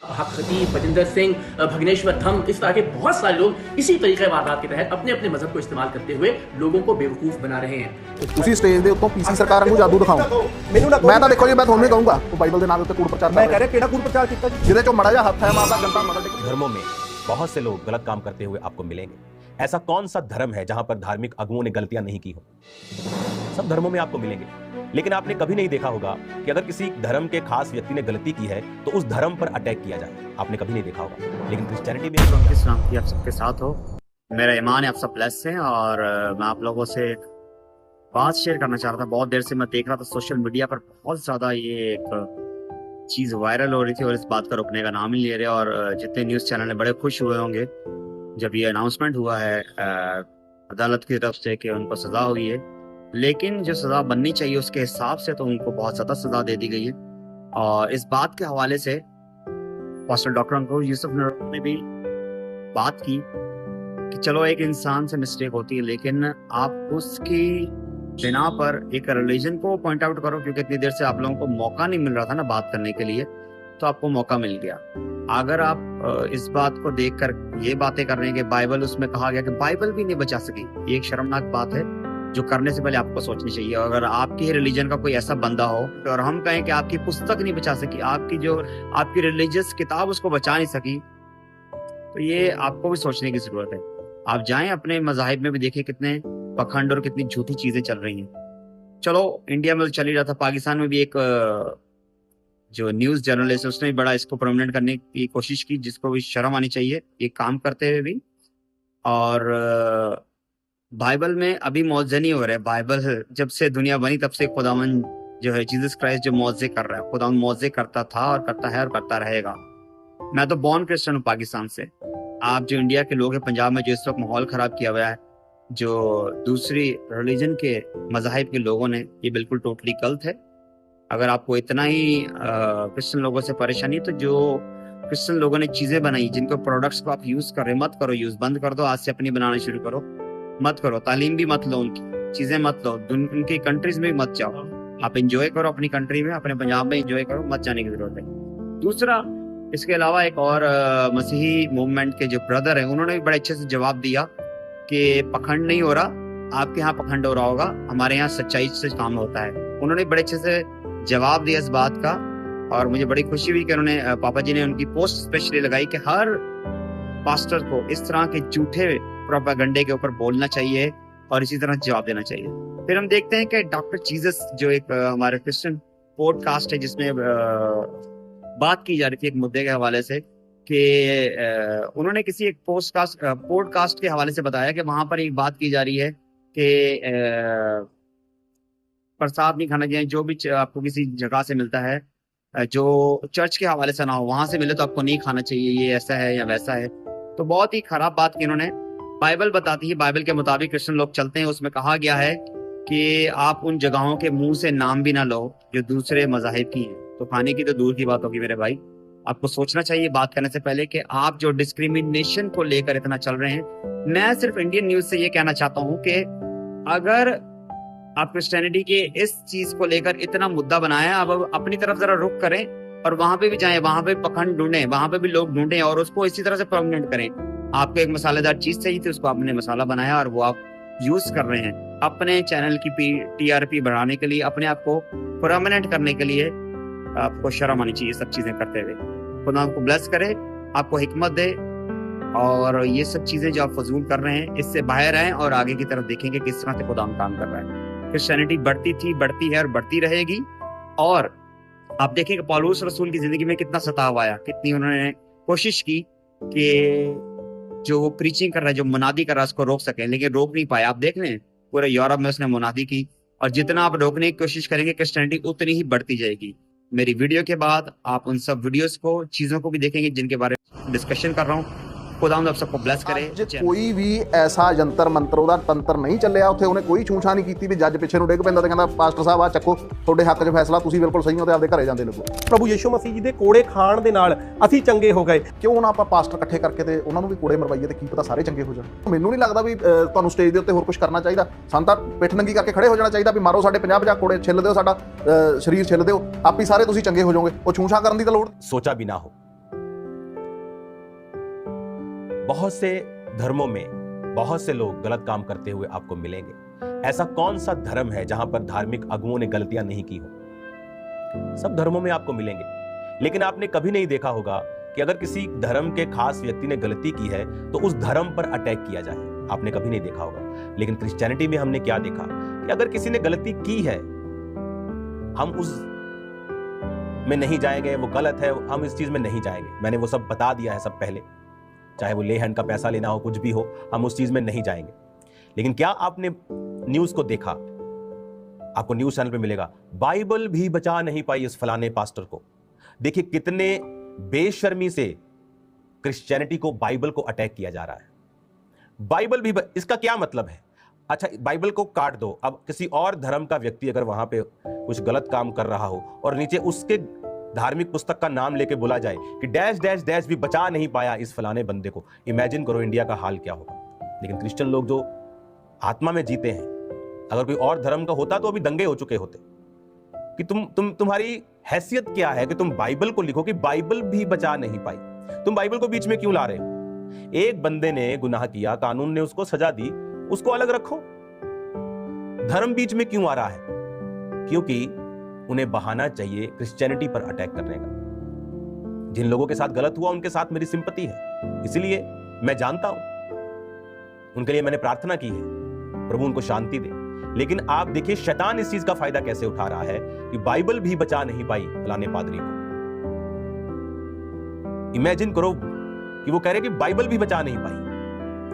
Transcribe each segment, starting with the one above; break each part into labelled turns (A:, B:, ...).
A: हक खतीब, बजिंदर सिंह, भगनेश्वर थम, इस तरह के बहुत सारे लोग इसी तरीके वारदात के तहत अपने अपने मजहब को इस्तेमाल करते हुए लोगों को बेवकूफ बना रहे हैं।
B: ਤੁਸੀਂ ਸਟੇਜ ਦੇ ਉੱਤੋਂ ਪੀਸੀ ਸਰਕਾਰ ਨੂੰ ਜਾਦੂ ਦਿਖਾਓ। ਮੈਂ ਤਾਂ ਦੇਖੋ ਜੀ ਮੈਂ ਤੁਹਾਨੂੰ ਨਹੀਂ ਕਹੂੰਗਾ ਉਹ ਬਾਈਬਲ ਦੇ ਨਾਮ ਉੱਤੇ ਕੂੜ ਪ੍ਰਚਾਰ
C: ਮੈਂ ਕਹਿ ਰਿਹਾ ਕਿਹੜਾ ਕੂੜ ਪ੍ਰਚਾਰ ਕੀਤਾ ਜੀ
B: ਜਿਹਦੇ ਚੋਂ ਮੜਾ ਜਿਹਾ ਹੱਥ ਹੈ ਮਾਰਦਾ ਜਨਤਾ ਮਦਦ
D: धर्मों में बहुत से लोग गलत काम करते हुए आपको मिलेंगे। ऐसा कौन सा धर्म है जहां पर धार्मिक अगुओं ने गलतियां नहीं की हो? सब धर्मों में आपको मिलेंगे, लेकिन आपने कभी नहीं देखा होगा कि अगर किसी धर्म के खास व्यक्ति ने गलती की है तो उस धर्म पर अटैक किया जाए। आपने कभी नहीं देखा होगा, लेकिन क्रिश्चियनिटी में
E: इस्लाम की आप सबके साथ हो। मेरा ईमान है आप सब ब्लेस हैं। और मैं आप लोगों से बात शेयर करना चाह रहा था। बहुत देर से मैं देख रहा था सोशल मीडिया पर बहुत ज़्यादा ये एक चीज़ वायरल हो रही थी और इस बात का रुकने का नाम ही ले रहे। और जितने न्यूज़ चैनल हैं बड़े खुश हुए होंगे जब ये अनाउंसमेंट हुआ है अदालत की तरफ से कि उनको सज़ा हुई है। लेकिन जो सज़ा बननी चाहिए उसके हिसाब से तो उनको बहुत ज़्यादा सज़ा दे दी गई है। और इस बात के हवाले से पास्टर डॉक्टर अंकुर यूसुफ ने भी बात की कि चलो एक इंसान से मिस्टेक होती है, लेकिन आप उसकी बिना पर एक रिलीजन को पॉइंट आउट करो, क्योंकि इतनी देर से आप लोगों को मौका नहीं मिल रहा था ना बात करने के लिए, तो आपको मौका मिल गया। अगर आप इस बात को देखकर ये बातें कर रहे हैं कि बाइबल, उसमें कहा गया कि बाइबल भी नहीं बचा सकी, ये एक शर्मनाक बात है जो करने से पहले आपको सोचनी चाहिए। अगर आपकी रिलीजन का कोई ऐसा बंदा हो और हम कहें कि आपकी पुस्तक नहीं बचा सकी, आपकी रिलीजियस किताब उसको बचा नहीं सकी, तो ये आपको भी सोचने की जरूरत है। आप जाएं अपने मज़ाहिब में भी देखिए कितने पखंड और कितनी झूठी चीजें चल रही हैं। चलो इंडिया में तो चल ही रहा था, पाकिस्तान में भी एक जो न्यूज़ जर्नलिस्ट है उसने भी बड़ा इसको प्रोमिनेंट करने की कोशिश की, जिसको भी शर्म आनी चाहिए ये काम करते हुए भी। और बाइबल में अभी मौजे नहीं हो रहे। बाइबल जब से दुनिया बनी तब से खुदावन जो है जीसस क्राइस्ट जो मौजे कर रहा है, खुदावन मौजे करता था और करता है और करता रहेगा। मैं तो बॉर्न क्रिश्चियन हूँ पाकिस्तान से। आप जो इंडिया के लोग हैं, पंजाब में जो इस वक्त माहौल खराब किया हुआ है, जो दूसरी रिलीजन के मज़ाहिब के लोगों ने, ये बिल्कुल टोटली गलत है। अगर आपको इतना ही क्रिश्चियन लोगों से परेशानी है तो जो क्रिश्चियन लोगों ने चीज़ें बनाई, जिनको प्रोडक्ट्स को आप यूज़ कर रहे, मत करो यूज़, बंद कर दो। आज से अपनी बनाना शुरू करो, मत करो। तालीम भी मत लो, उनकी चीज़ें मत लो, उनकी कंट्रीज में भी मत जाओ। आप इंजॉय करो अपनी कंट्री में, अपने पंजाब में इंजॉय करो, मत जाने की जरूरत है। दूसरा, इसके अलावा एक और मसीही मूवमेंट के जो ब्रदर हैं, उन्होंने भी बड़े अच्छे से जवाब दिया कि पखंड नहीं हो रहा, आपके यहाँ पखंड हो रहा होगा, हमारे यहाँ सच्चाई से काम होता है। उन्होंने बड़े अच्छे से जवाब दिया इस बात का। और मुझे बड़ी खुशी हुई कि उन्होंने, पापा जी ने उनकी पोस्ट स्पेशली लगाई कि हर पास्टर को इस तरह के झूठे प्रोपेगेंडे के ऊपर बोलना चाहिए और इसी तरह जवाब देना चाहिए। फिर हम देखते हैं कि डॉक्टर जीसस जो एक हमारे क्रिश्चियन पॉडकास्ट है जिसमें बात की जा रही थी एक मुद्दे के हवाले से कि उन्होंने किसी एक पॉडकास्ट के हवाले से बताया कि वहां पर एक बात की जा रही है कि प्रसाद नहीं खाना चाहिए, जो भी आपको किसी जगह से मिलता है जो चर्च के हवाले से ना हो, वहां से मिले तो आपको नहीं खाना चाहिए, ये ऐसा है या वैसा है। तो बहुत ही खराब बात की इन्होंने। बाइबल बताती है, बाइबल के मुताबिक क्रिश्चियन लोग चलते हैं, उसमें कहा गया है कि आप उन जगहों के मुंह से नाम भी ना लो जो दूसरे मज़ाहिब की हैं। तो खाने की तो दूर की बात होगी मेरे भाई। आपको सोचना चाहिए बात करने से पहले कि आप जो डिस्क्रिमिनेशन को लेकर इतना चल रहे हैं। मैं सिर्फ इंडियन न्यूज़ से ये कहना चाहता हूँ कि अगर आप क्रिश्चियनिटी के इस चीज को लेकर इतना मुद्दा बनाया, अब अपनी तरफ जरा रुख करें और वहां पे भी जाएं, वहां पे पखंड ढूंढें, वहां पे भी लोग ढूंढें और उसको इसी तरह से प्रोमिनेंट करें। आपको एक मसालेदार चीज चाहिए थी, उसको आपने मसाला बनाया और वो आप यूज कर रहे हैं अपने चैनल की TRP बढ़ाने के लिए, अपने आप को प्रोमिनेंट करने के लिए। आपको शर्म आनी चाहिए सब चीजें करते हुए। खुदा आपको ब्लेस करे, आपको हिकमत दे, और ये सब चीजें जो आप फजूल कर रहे हैं इससे बाहर आए और आगे की तरफ देखेंगे किस तरह से खुदा काम कर रहा है। क्रिश्चियनिटी बढ़ती थी, बढ़ती है और बढ़ती रहेगी। और आप देखेंगे पौलुस रसूल की जिंदगी में कितना सताव आया, कितनी उन्होंने कोशिश की कि जो वो प्रीचिंग कर रहा है, जो मुनादी कर रहा है, उसको रोक सकें, लेकिन रोक नहीं पाए। आप देख रहे हैं पूरे यूरोप में उसने मुनादी की, और जितना आप रोकने की कोशिश करेंगे क्रिश्चियनिटी उतनी ही बढ़ती जाएगी। मेरी वीडियो के बाद आप उन सब वीडियोस को, चीजों को भी देखेंगे जिनके बारे में डिस्कशन कर रहा हूँ। खुदावंद आप सबको ब्लेस करे।
B: ਕੋਈ ਵੀ ਐਸਾ ਜੰਤਰ ਮੰਤਰ ਉਹਦਾ ਤੰਤਰ ਨਹੀਂ ਚੱਲਿਆ ਉੱਥੇ, ਉਹਨੇ ਕੋਈ ਛੂਛਾ ਨਹੀਂ ਕੀਤੀ ਵੀ ਜੱਜ ਪਿੱਛੇ ਨੂੰ ਡਿੱਗ ਪੈਂਦਾ ਤੇ ਕਹਿੰਦਾ ਪਾਸਟਰ ਸਾਹਿਬ ਆ ਚੱਕੋ ਤੁਹਾਡੇ ਹੱਕ 'ਚ ਫੈਸਲਾ, ਤੁਸੀਂ ਬਿਲਕੁਲ ਸਹੀ ਹੋ ਤੇ ਆਪਦੇ ਘਰੇ ਜਾਂਦੇ ਲੱਗੋ।
C: ਪ੍ਰਭੂ ਯਿਸੂ ਮਸੀਹ ਜੀ ਦੇ ਕੋੜੇ ਖਾਣ ਦੇ ਨਾਲ ਅਸੀਂ ਚੰਗੇ ਹੋ ਗਏ,
B: ਕਿਉਂ ਨਾ ਆਪਾਂ ਪਾਸਟਰ ਇਕੱਠੇ ਕਰਕੇ ਤੇ ਉਹਨਾਂ ਨੂੰ ਵੀ ਕੋੜੇ ਮਰਵਾਈਏ ਤੇ ਕੀ ਪਤਾ ਸਾਰੇ ਚੰਗੇ ਹੋ ਜਾਣ। ਮੈਨੂੰ ਨਹੀਂ ਲੱਗਦਾ ਵੀ ਤੁਹਾਨੂੰ ਸਟੇਜ ਦੇ ਉੱਤੇ ਹੋਰ ਕੁਝ ਕਰਨਾ ਚਾਹੀਦਾ। ਸਾਨੂੰ ਤਾਂ ਪਿੱਠ ਨੰਗੀ ਕਰਕੇ ਖੜੇ ਹੋ ਜਾਣਾ ਚਾਹੀਦਾ ਵੀ ਮਾਰੋ ਸਾਡੇ 50-50 ਕੋੜੇ, ਛਿੱਲ ਦਿਓ ਸਾਡਾ ਸਰੀਰ, ਛਿੱਲ ਦਿਓ, ਆਪੀ ਸਾਰੇ ਤੁਸੀਂ ਚੰਗੇ ਹੋ ਜਾਓਗੇ। ਉਹ ਛੂਛਾ ਕਰਨ ਦੀ ਤਾਂ ਲੋੜ।
D: सोचा भी ना हो बहुत से धर्मों में बहुत से लोग गलत काम करते हुए आपको मिलेंगे। ऐसा कौन सा धर्म है जहां पर धार्मिक अगुओं ने गलतियां नहीं की हो? सब धर्मों में आपको मिलेंगे, लेकिन आपने कभी नहीं देखा होगा कि अगर किसी धर्म के खास व्यक्ति ने गलती की है तो उस धर्म पर अटैक किया जाए। आपने कभी नहीं देखा होगा। लेकिन क्रिश्चियनिटी में हमने क्या देखा कि अगर किसी ने गलती की है, हम उस में नहीं जाएंगे, वो गलत है, हम इस चीज में नहीं जाएंगे। मैंने वो सब बता दिया है सब पहले, चाहे वो ले हैंड का पैसा लेना हो, कुछ भी हो, हम उस चीज में नहीं जाएंगे। लेकिन क्या आपने न्यूज को देखा? आपको न्यूज चैनल पे मिलेगा, बाइबल भी बचा नहीं पाई इस फलाने पास्टर को। देखिए कितने बेशर्मी से क्रिश्चियनिटी को, बाइबल को अटैक किया जा रहा है। बाइबल भी इसका क्या मतलब है? अच्छा, बाइबल को काट दो, अब किसी और धर्म का व्यक्ति अगर वहां पे कुछ गलत काम कर रहा हो और नीचे उसके धार्मिक पुस्तक का नाम लेके बोला जाए कि डैश डैश डैश भी बचा नहीं पाया इस फलाने बंदे को, इमेजिन करो इंडिया का हाल क्या होगा। लेकिन क्रिश्चियन लोग जो आत्मा में जीते हैं, अगर कोई और धर्म का होता तो अभी दंगे हो चुके होते कि तुम्हारी हैसियत क्या है कि तुम बाइबल को लिखो कि बाइबल भी बचा नहीं पाई। तुम बाइबल को बीच में क्यों ला रहे हो? एक बंदे ने गुनाह किया, कानून ने उसको सजा दी, उसको अलग रखो। धर्म बीच में क्यों आ रहा है? क्योंकि उन्हें बहाना चाहिए क्रिश्चियनिटी पर अटैक करने का। जिन लोगों के साथ गलत हुआ उनके साथ मेरी सिंपैथी है, इसलिए मैं जानता हूं, उनके लिए मैंने प्रार्थना की है, प्रभु उनको शांति दे। लेकिन आप देखिए शैतान इस चीज का फायदा कैसे उठा रहा है कि बाइबल भी बचा नहीं पाई फलाने पादरी को। इमेजिन करो कि वो कह रहे कि बाइबल भी बचा नहीं पाई।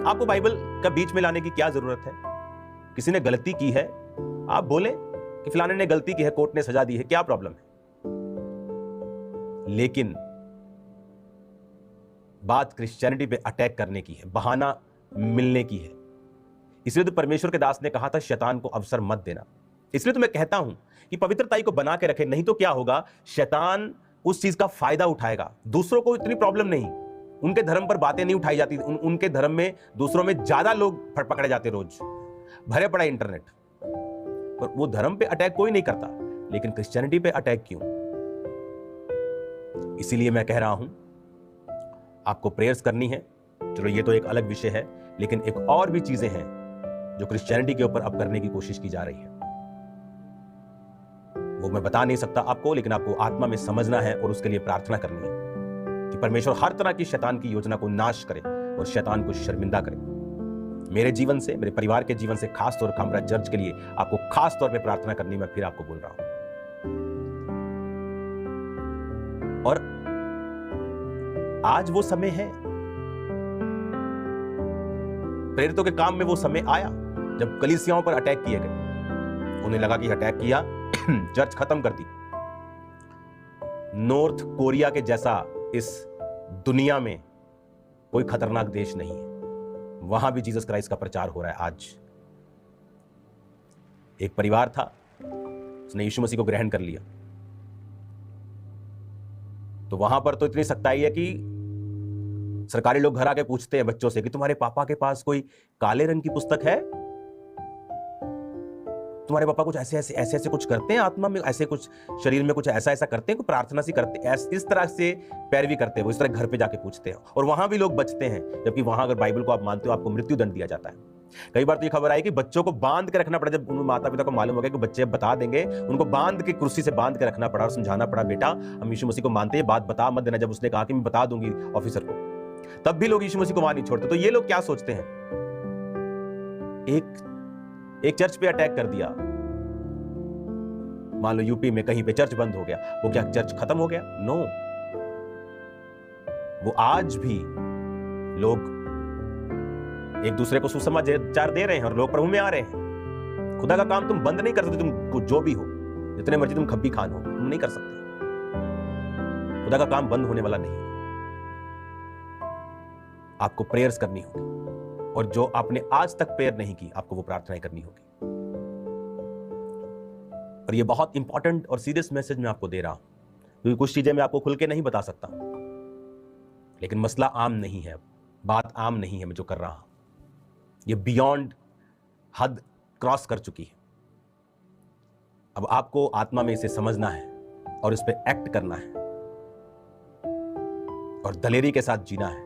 D: आपको बाइबल का बीच में लाने की क्या जरूरत है? किसी ने गलती की है, आप बोले कि फलाने ने गलती की है, कोर्ट ने सजा दी है, क्या प्रॉब्लम है? लेकिन बात क्रिश्चियनिटी पे अटैक करने की है, बहाना मिलने की है। इसलिए तो परमेश्वर के दास ने कहा था शैतान को अवसर मत देना। इसलिए तो मैं कहता हूं कि पवित्रताई को बना के रखे, नहीं तो क्या होगा, शैतान उस चीज का फायदा उठाएगा। दूसरों को इतनी प्रॉब्लम नहीं, उनके धर्म पर बातें नहीं उठाई जाती, उनके धर्म में दूसरों में ज्यादा लोग पकड़े जाते, रोज भरे पड़ा इंटरनेट पर। वो धर्म पे अटैक कोई नहीं करता, लेकिन क्रिश्चियनिटी पे अटैक क्यों? इसीलिए मैं कह रहा हूं आपको प्रेयर्स करनी है। चलो ये तो एक अलग विषय है, लेकिन एक और भी चीजें हैं जो क्रिश्चियनिटी के ऊपर अब करने की कोशिश की जा रही है। वो मैं बता नहीं सकता आपको, लेकिन आपको आत्मा में समझना है और उसके लिए प्रार्थना करनी है कि परमेश्वर हर तरह की शैतान की योजना को नाश करे और शैतान को शर्मिंदा करे। मेरे जीवन से, मेरे परिवार के जीवन से, खास तौर पर हमारा चर्च के लिए आपको खास तौर पे प्रार्थना करनी, मैं फिर आपको बोल रहा हूं। और आज वो समय है, प्रेरितों के काम में वो समय आया जब कलीसियाओं पर अटैक किए गए। उन्हें लगा कि अटैक किया, चर्च खत्म कर दी। नॉर्थ कोरिया के जैसा इस दुनिया में कोई खतरनाक देश नहीं है, वहां भी जीसस क्राइस्ट का प्रचार हो रहा है। आज एक परिवार था, उसने यीशु मसीह को ग्रहण कर लिया, तो वहां पर तो इतनी सख्ताई है कि सरकारी लोग घर आके पूछते हैं बच्चों से कि तुम्हारे पापा के पास कोई काले रंग की पुस्तक है? तुम्हारे पापा कुछ ऐसे कुछ करते हैं आत्मा में, ऐसे कुछ शरीर में कुछ ऐसा करते हैं, कोई प्रार्थना सी करते हैं? इस तरह से पैरवी करते हैं वो, इस तरह घर पे जाके पूछते हैं। और वहां भी लोग बचते हैं, जबकि वहां अगर बाइबल को आप मानते हो आपको मृत्यु दंड दिया जाता है। कई बार तो ये खबर आई कि बच्चों को बांध के रखना पड़ा, जब उन माता पिता को मालूम हो गया कि बच्चे बता देंगे, उनको बांध के कुर्सी से बांध के रखना पड़ा और समझाना पड़ा, बेटा हम यीशु मसीह को मानते हैं, बात बता मत देना। जब उसने कहा कि मैं बता दूंगी ऑफिसर को, तब भी लोग यीशु मसीह को वहां नहीं छोड़ते। तो ये लोग क्या सोचते हैं? एक चर्च पे अटैक कर दिया, मान लो यूपी में कहीं पे चर्च बंद हो गया, वो क्या चर्च खत्म हो गया? नो, वो आज भी लोग एक दूसरे को सुसमाचार दे रहे हैं और लोग प्रभु में आ रहे हैं। खुदा का काम तुम बंद नहीं कर सकते, तुम जो भी हो, जितने मर्जी तुम खब्बी खान हो, तुम नहीं कर सकते। खुदा का काम बंद होने वाला नहीं। आपको प्रेयर्स करनी होगी, और जो आपने आज तक प्रेयर नहीं की, आपको वो प्रार्थनाएं करनी होगी। और ये बहुत इंपॉर्टेंट और सीरियस मैसेज मैं आपको दे रहा हूं, क्योंकि कुछ चीजें मैं आपको खुल के नहीं बता सकता, लेकिन मसला आम नहीं है, बात आम नहीं है मैं जो कर रहा हूं, ये बियॉन्ड हद क्रॉस कर चुकी है। अब आपको आत्मा में इसे समझना है और इस पर एक्ट करना है और दलेरी के साथ जीना है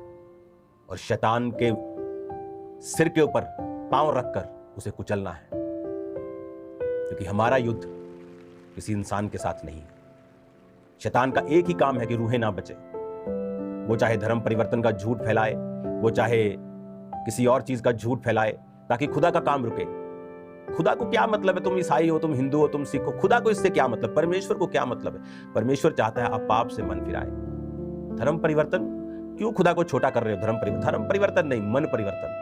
D: और शैतान के सिर के ऊपर पांव रखकर उसे कुचलना है, क्योंकि हमारा युद्ध किसी इंसान के साथ नहीं है। शैतान का एक ही काम है कि रूहें ना बचे। वो चाहे धर्म परिवर्तन का झूठ फैलाए, वो चाहे किसी और चीज का झूठ फैलाए, ताकि खुदा का काम रुके। खुदा को क्या मतलब है, तुम ईसाई हो, तुम हिंदू हो, तुम सिख हो, खुदा को इससे क्या मतलब? परमेश्वर को क्या मतलब है? परमेश्वर चाहता है आप पाप से मन फिराए। धर्म परिवर्तन क्यों खुदा को छोटा कर रहे हो? धर्म परिवर्तन नहीं, मन परिवर्तन।